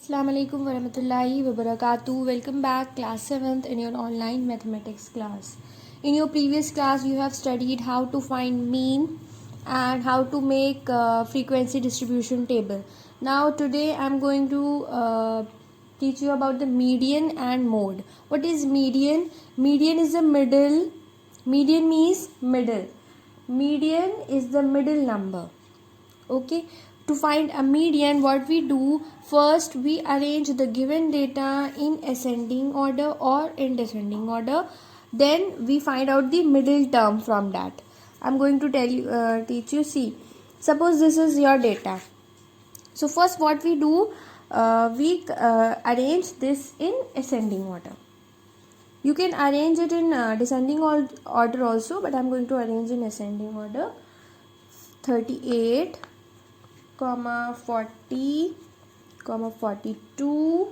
Assalamualaikum warahmatullahi wabarakatuh. Welcome back, class 7th in your online mathematics class. In your previous class, you have studied how to find mean and how to make frequency distribution table. Now today I'm going to teach you about the median and mode. What is median? Median is the middle. Median means middle. Median is the middle number. Okay, to find a median, what we do, first we arrange the given data in ascending order or in descending order, then we find out the middle term from that. I'm going to teach you. See, suppose this is your data. So first what we do, we arrange this in ascending order. You can arrange it in descending order also, but I'm going to arrange in ascending order. 38, 40, 42,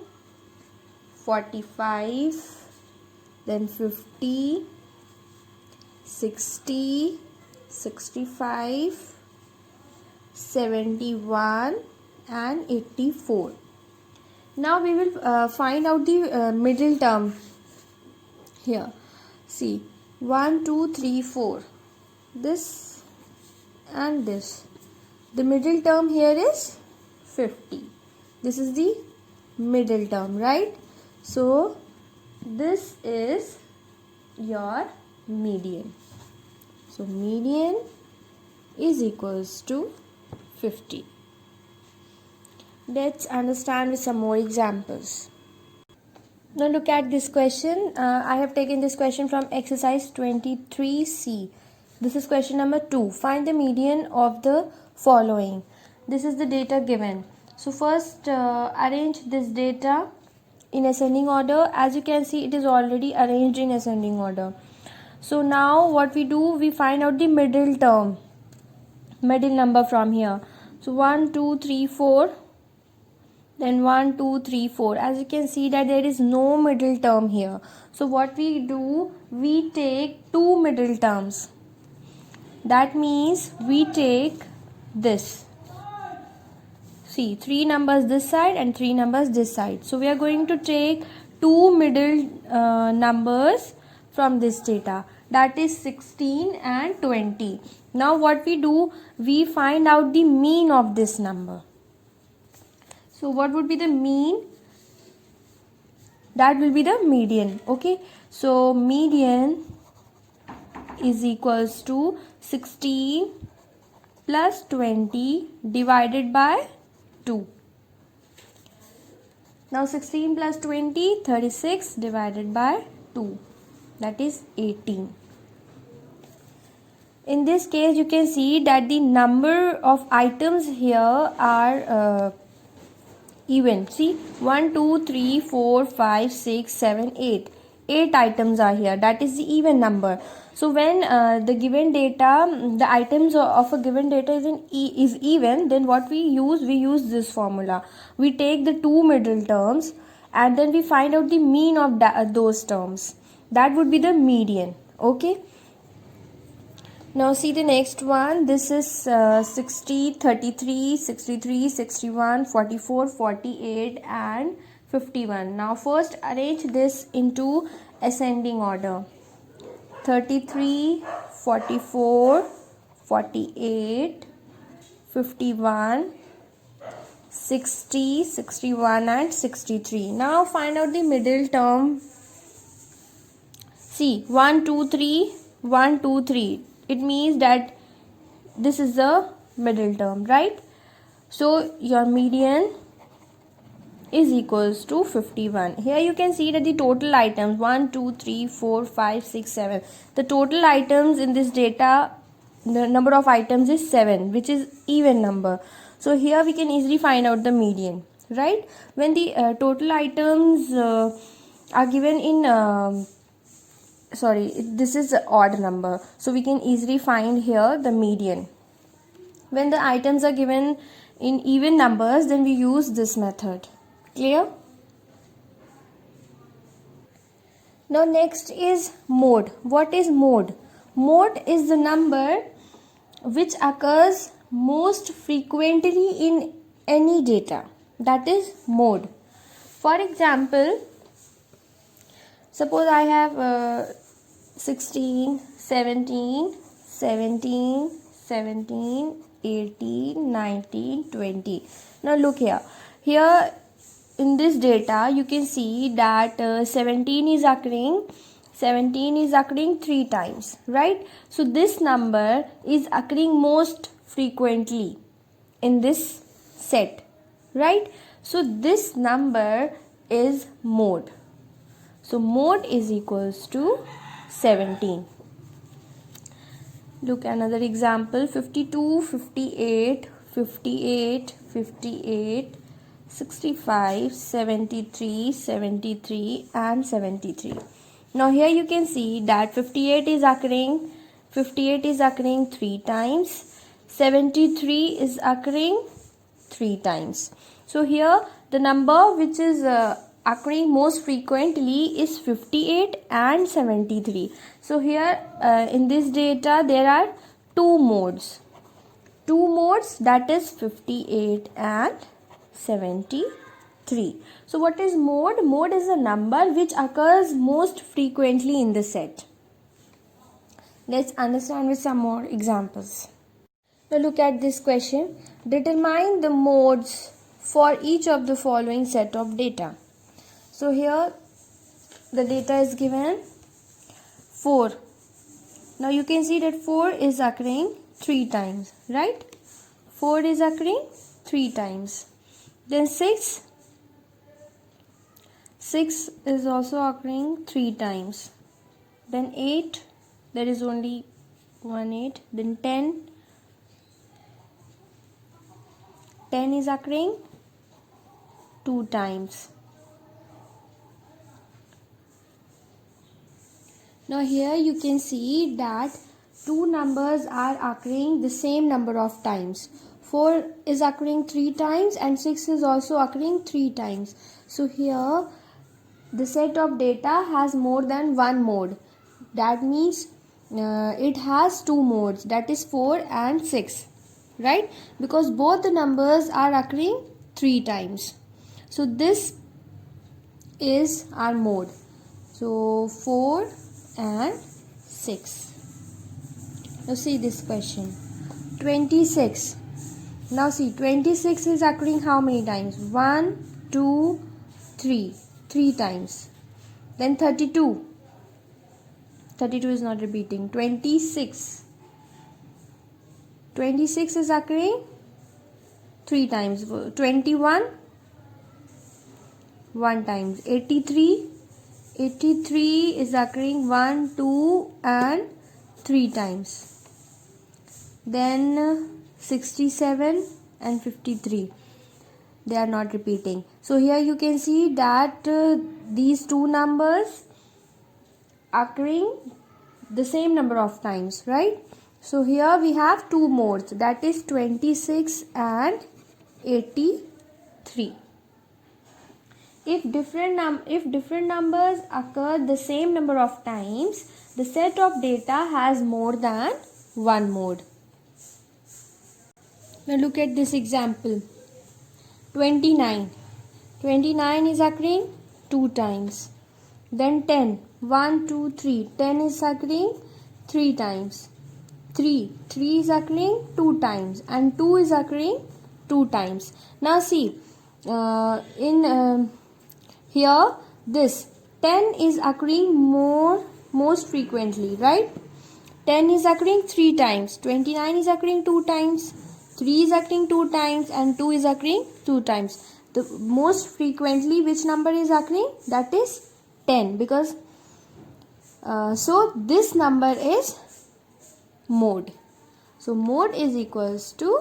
45, then 50, 60, 65, 71 and 84. Now we will find out the middle term here. See, 1, 2, 3, 4. This and this. The middle term here is 50. This is the middle term, right? So this is your median. So median is equals to 50. Let's understand with some more examples. Now look at this question. I have taken this question from exercise 23C. This is question number 2. Find the median of the following. This is the data given. So first arrange this data in ascending order. As you can see, it is already arranged in ascending order. So now what we do, we find out the middle term, middle number from here. So 1, 2, 3, 4. Then 1, 2, 3, 4. As you can see that there is no middle term here. So what we do, we take two middle terms. That means we take this. See, 3 numbers this side and 3 numbers this side. So we are going to take two middle numbers from this data. That is 16 and 20. Now what we do, we find out the mean of this number. So what would be the mean? That will be the median. Okay. So median is equals to 16 plus 20 divided by 2. Now 16 plus 20, 36 divided by 2. That is 18. In this case, you can see that the number of items here are even. See, 1, 2, 3, 4, 5, 6, 7, 8. 8 items are here. That is the even number. So when the given data, the items of a given data is even, then what we use this formula. We take the two middle terms and then we find out the mean of those terms. That would be the median. Okay. Now see the next one. This is 60, 33, 63, 61, 44, 48 and 51. Now first arrange this into ascending order. 33, 44, 48, 51, 60, 61 and 63. Now find out the middle term. See, 1, 2, 3, 1, 2, 3. It means that this is the middle term, right? So your median is equals to 51. Here you can see that the total items 1, 2, 3, 4, 5, 6, 7. The total items in this data, the number of items is 7, which is even number. So here we can easily find out the median, right? When the total items are given in this is an odd number, so we can easily find here the median. When the items are given in even numbers, then we use this method. Clear? Now next is mode. What is mode? Mode is the number which occurs most frequently in any data. That is mode. For example, suppose I have 16, 17, 17, 17, 18, 19, 20. Now look here. Here in this data you can see that 17 is occurring 3 times, right? So this number is occurring most frequently in this set, right? So this number is mode. So mode is equals to 17. Look another example, 52, 58, 58, 58, 65, 73, 73 and 73. Now here you can see that 58 is occurring 3 times, 73 is occurring 3 times. So here the number which is occurring most frequently is 58 and 73. So here in this data there are two modes, that is 58 and 73. So what is mode? Mode is a number which occurs most frequently in the set. Let's understand with some more examples. Now look at this question. Determine the modes for each of the following set of data. So here the data is given 4. Now you can see that 4 is occurring 3 times, right? 4 is occurring 3 times. Then 6 is also occurring 3 times. Then 8, there is only 1 8. Then 10 is occurring 2 times. Now here you can see that two numbers are occurring the same number of times. 4 is occurring 3 times and 6 is also occurring 3 times. So here the set of data has more than one mode. That means it has two modes, that is 4 and 6, right? Because both the numbers are occurring 3 times. So this is our mode. So 4 and 6. Now see this question. 26. Now see, 26 is occurring how many times? 1, 2, 3. 3 times. Then 32. 32 is not repeating. 26. 26 is occurring 3 times. 21. 1 times. 83. 83 is occurring 1, 2 and 3 times. Then 67 and 53, they are not repeating. So here you can see that these two numbers occurring the same number of times, right? So here we have two modes, that is 26 and 83. If different numbers occur the same number of times, the set of data has more than one mode. Now look at this example. 29. 29 is occurring 2 times. Then 10. 1, 2, 3. 10 is occurring 3 times. 3 is occurring 2 times. And 2 is occurring 2 times. Now see, here this 10 is occurring most frequently, right? 10 is occurring 3 times. 29 is occurring 2 times. 3 is occurring 2 times and 2 is occurring 2 times. The most frequently which number is occurring? That is 10, because so this number is mode. So mode is equals to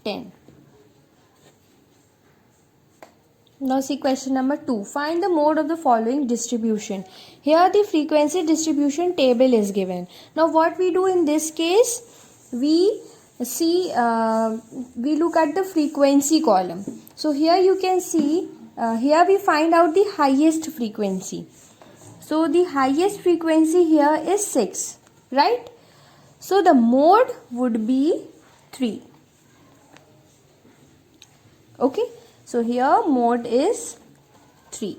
10. Now see question number 2. Find the mode of the following distribution. Here the frequency distribution table is given. Now what we do in this case, we see we look at the frequency column. So here you can see here we find out the highest frequency. So the highest frequency here is 6, right? So the mode would be 3. Okay, so here mode is 3.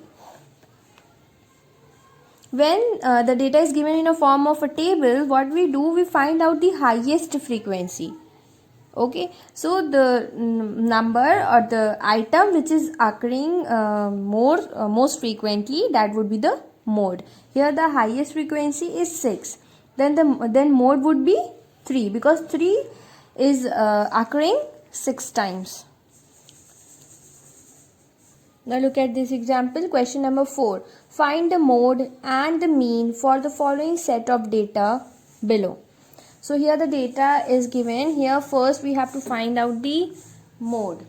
When the data is given in a form of a table, what we do, we find out the highest frequency. Okay, so the number or the item which is occurring most frequently, that would be the mode. Here the highest frequency is 6. Then mode would be 3, because 3 is occurring 6 times. Now look at this example, question number 4. Find the mode and the mean for the following set of data below. So here the data is given. Here first we have to find out the mode.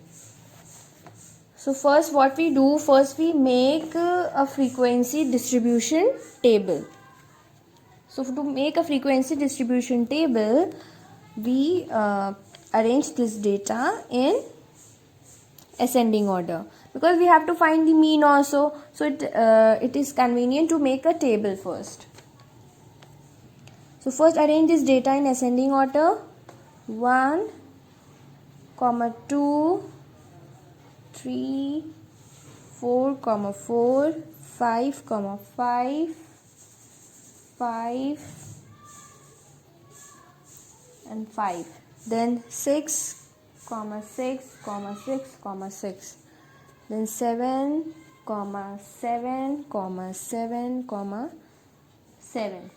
So first what we do, first we make a frequency distribution table. So to make a frequency distribution table, we arrange this data in ascending order, because we have to find the mean also. So it is convenient to make a table first. So first arrange this data in ascending order. 1, 2, 3, 4, 4, 5, 5, 5 and 5. Then 6, 6, 6, 6. Then 7, 7, 7, 7.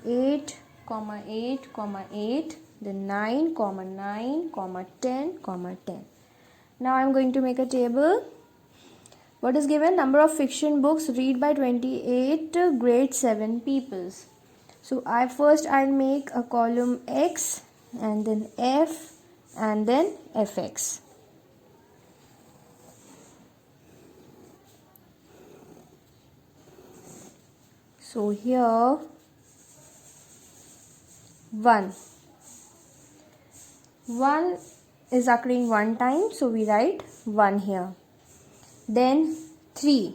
8, 8, 8. Then 9, 9, 10, 10. Now I am going to make a table. What is given? Number of fiction books read by 28 grade 7 peoples. So I'll make a column X, and then F, and then Fx. So here 1 is occurring one time, so we write 1 here. Then 2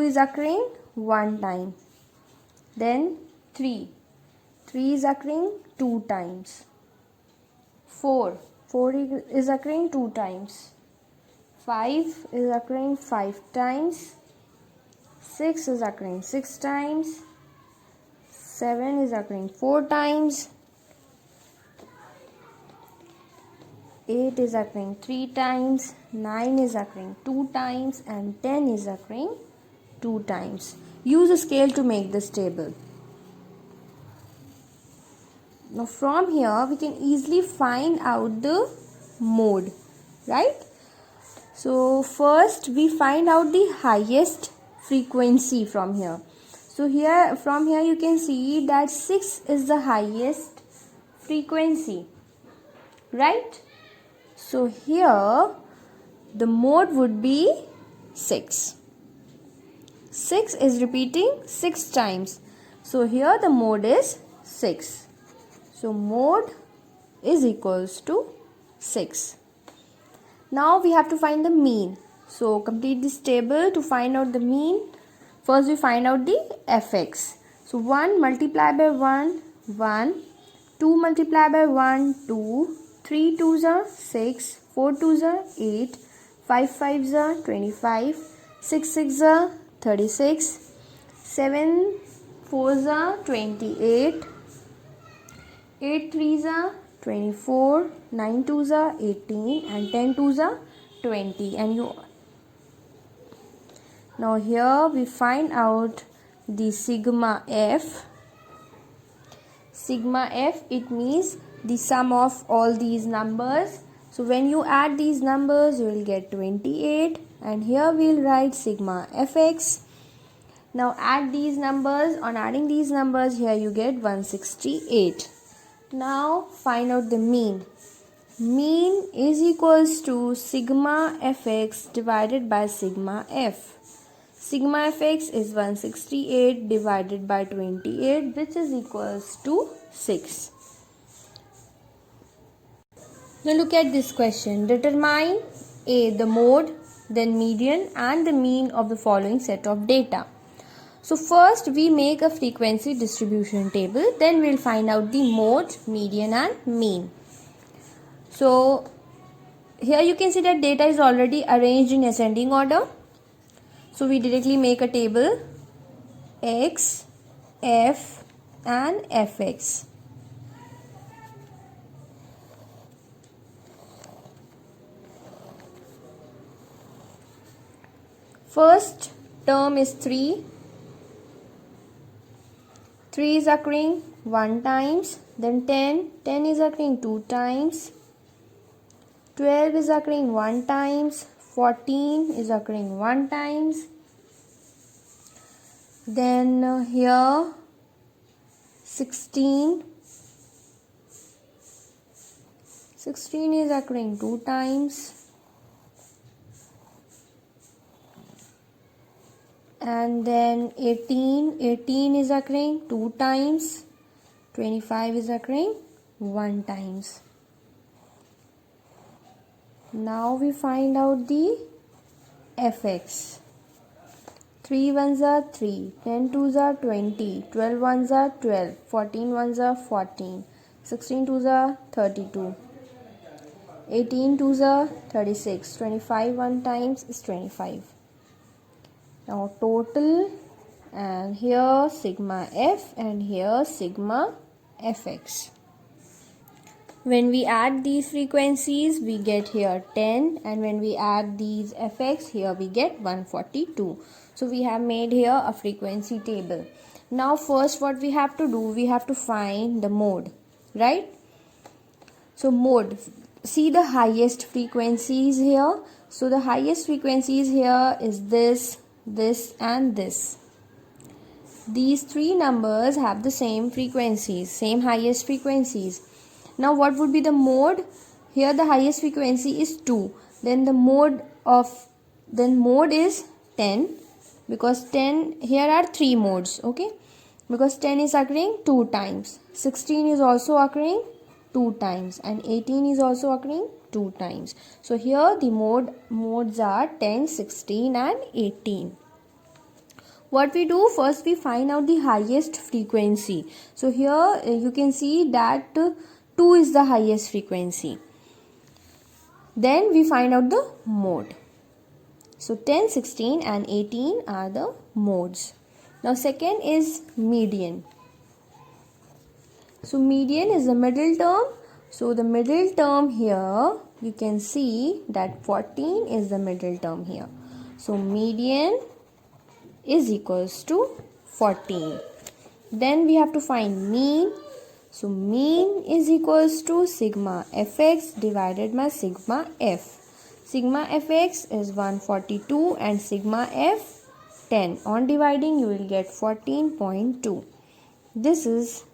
is occurring one time. Then 3 is occurring 2 times. 4 is occurring 2 times. 5 is occurring 5 times. 6 is occurring 6 times. 7 is occurring 4 times. 8 is occurring 3 times. 9 is occurring 2 times, and 10 is occurring 2 times. Use a scale to make this table. Now from here we can easily find out the mode, right? So first we find out the highest frequency from here. So from here you can see that 6 is the highest frequency, right? So here the mode would be 6. 6 is repeating 6 times. So here the mode is 6. So mode is equals to 6. Now we have to find the mean. So complete this table to find out the mean. First we find out the fx. So 1 multiplied by 1, 1. 2 multiplied by 1, 2. 3 2s are 6. 4 2s are 8. 5 5s are 25. 6 6s are 36. 7 4s are 28. 8 3s are 24. 9 2s are 18. And 10 2s are 20. And now here we find out the sigma f. Sigma f, it means the sum of all these numbers. So when you add these numbers, you will get 28. And here we will write sigma fx. Now add these numbers. On adding these numbers, here you get 168. Now find out the mean. Mean is equals to sigma fx divided by sigma f. Sigma fx is 168 divided by 28, which is equals to 6. Now look at this question. Determine A, the mode, then median and the mean of the following set of data. So first we make a frequency distribution table, then we'll find out the mode, median and mean. So here you can see that data is already arranged in ascending order. So we directly make a table X, F and Fx. First term is 3. 3 is occurring 1 times. Then 10. 10 is occurring 2 times. 12 is occurring 1 times. 14 is occurring 1 times. Then here 16. 16 is occurring 2 times. And then 18 is occurring 2 times. 25 is occurring 1 times. Now we find out the Fx. 3 ones are 3, 10 twos are 20, 12 ones are 12, 14 ones are 14, 16 twos are 32, 18 twos are 36, 25 1 times is 25. Now total, and here sigma f and here sigma fx. When we add these frequencies, we get here 10, and when we add these fx, here we get 142. So we have made here a frequency table. Now first what we have to do, we have to find the mode, right? So mode, see the highest frequencies here. So the highest frequencies here is this and this. These three numbers have the same frequencies, same highest frequencies. Now what would be the mode? Here the highest frequency is 2. Then the mode is 10, because 10, here are 3 modes, okay? Because 10 is occurring 2 times. 16 is also occurring 2 times, and 18 is also occurring 2 times. So here the modes are 10, 16 and 18. What we do, first we find out the highest frequency. So here you can see that 2 is the highest frequency. Then we find out the mode. So 10, 16 and 18 are the modes. Now second is median. So median is the middle term. So the middle term here, you can see that 14 is the middle term here. So median is equals to 14. Then we have to find mean. So mean is equals to sigma fx divided by sigma f. Sigma fx is 142 and sigma f 10. On dividing you will get 14.2. This is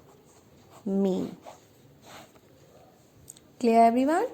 mean. Clear everyone?